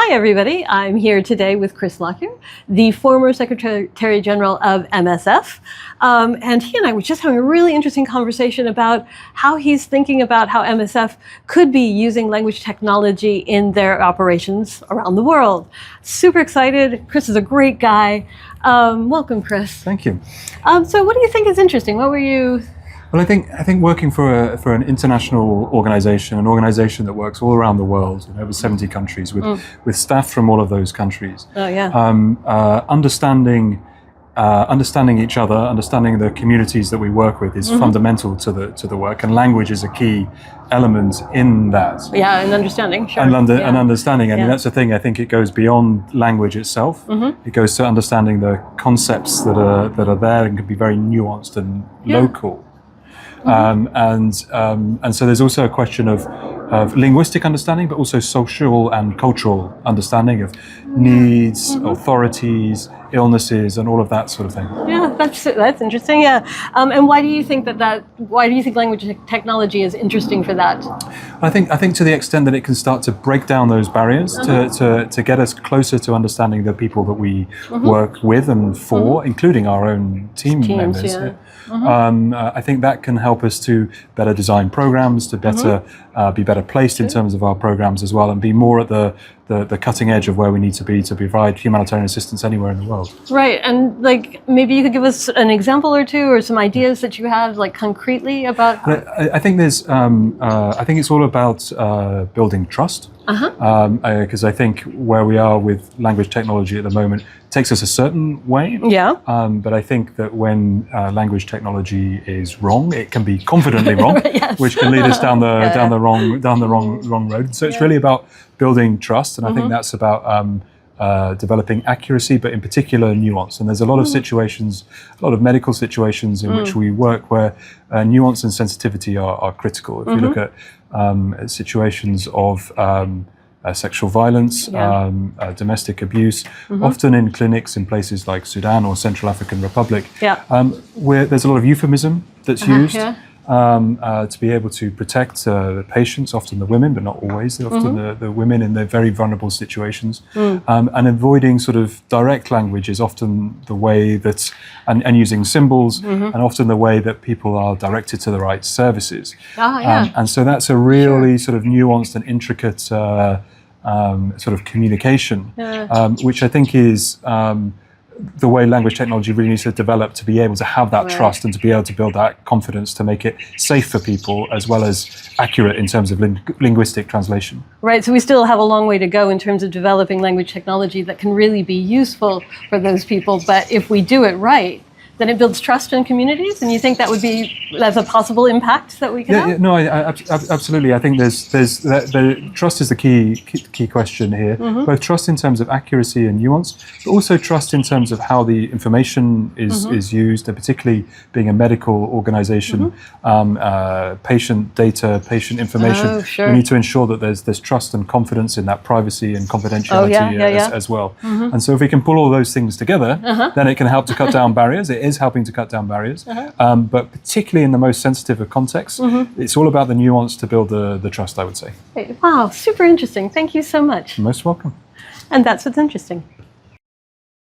Hi, everybody. I'm here today with Chris Lockyear, the former Secretary General of MSF. And he and I were just having a really interesting conversation about how he's thinking about how MSF could be using language technology in their operations around the world. Super excited. Chris is a great guy. Welcome, Chris. Thank you. So what do you think is interesting? What were you... Well, I think working for an international organization, an organization that works all around the world in over 70 countries with staff from all of those countries, understanding each other, understanding the communities that we work with is fundamental to the work, and language is a key element in that. Yeah, and understanding, sure. And understanding. I mean, that's the thing. I think it goes beyond language itself. It goes to understanding the concepts that are there and can be very nuanced and local. And so there's also a question of linguistic understanding, but also social and cultural understanding of needs, authorities, illnesses, and all of that sort of thing. Yeah, that's interesting. Yeah, and why do you think why do you think language technology is interesting for that? I think to the extent that it can start to break down those barriers, to get us closer to understanding the people that we work with and for, including our own teams members. Yeah. I think that can help us to better design programs, to better be better placed in terms of our programs as well, and be more at the cutting edge of where we need to be to provide humanitarian assistance anywhere in the world. Right, and like maybe you could give us an example or two, or some ideas that you have, like concretely about. I think there's. I think it's all about building trust. Because I think where we are with language technology at the moment takes us a certain way. Yeah. But I think that when language technology is wrong, it can be confidently wrong, which can lead us down the wrong road. So it's really about building trust, and I think that's about developing accuracy, but in particular nuance. And there's a lot of situations, a lot of medical situations in which we work where nuance and sensitivity are critical. If you look at situations of sexual violence, domestic abuse, often in clinics in places like Sudan or Central African Republic, where there's a lot of euphemism that's used. To be able to protect the patients, often the women, but not always, often the women in their very vulnerable situations. And avoiding sort of direct language is often the way that, and using symbols, and often the way that people are directed to the right services. And so that's a really sort of nuanced and intricate sort of communication, which I think is the way language technology really needs to develop to be able to have that trust and to be able to build that confidence to make it safe for people as well as accurate in terms of linguistic translation. Right, so we still have a long way to go in terms of developing language technology that can really be useful for those people, but if we do it right, then it builds trust in communities, and you think that's a possible impact that we can have? No, absolutely. I think the trust is the key question here. Both trust in terms of accuracy and nuance, but also trust in terms of how the information is used, and particularly being a medical organization, patient data, patient information. We need to ensure that there's trust and confidence in that privacy and confidentiality as well. And so if we can pull all those things together, then it can help to cut down barriers. It is helping to cut down barriers, but particularly in the most sensitive of contexts, it's all about the nuance to build the trust, I would say. Wow, super interesting. Thank you so much. You're most welcome. And that's what's interesting.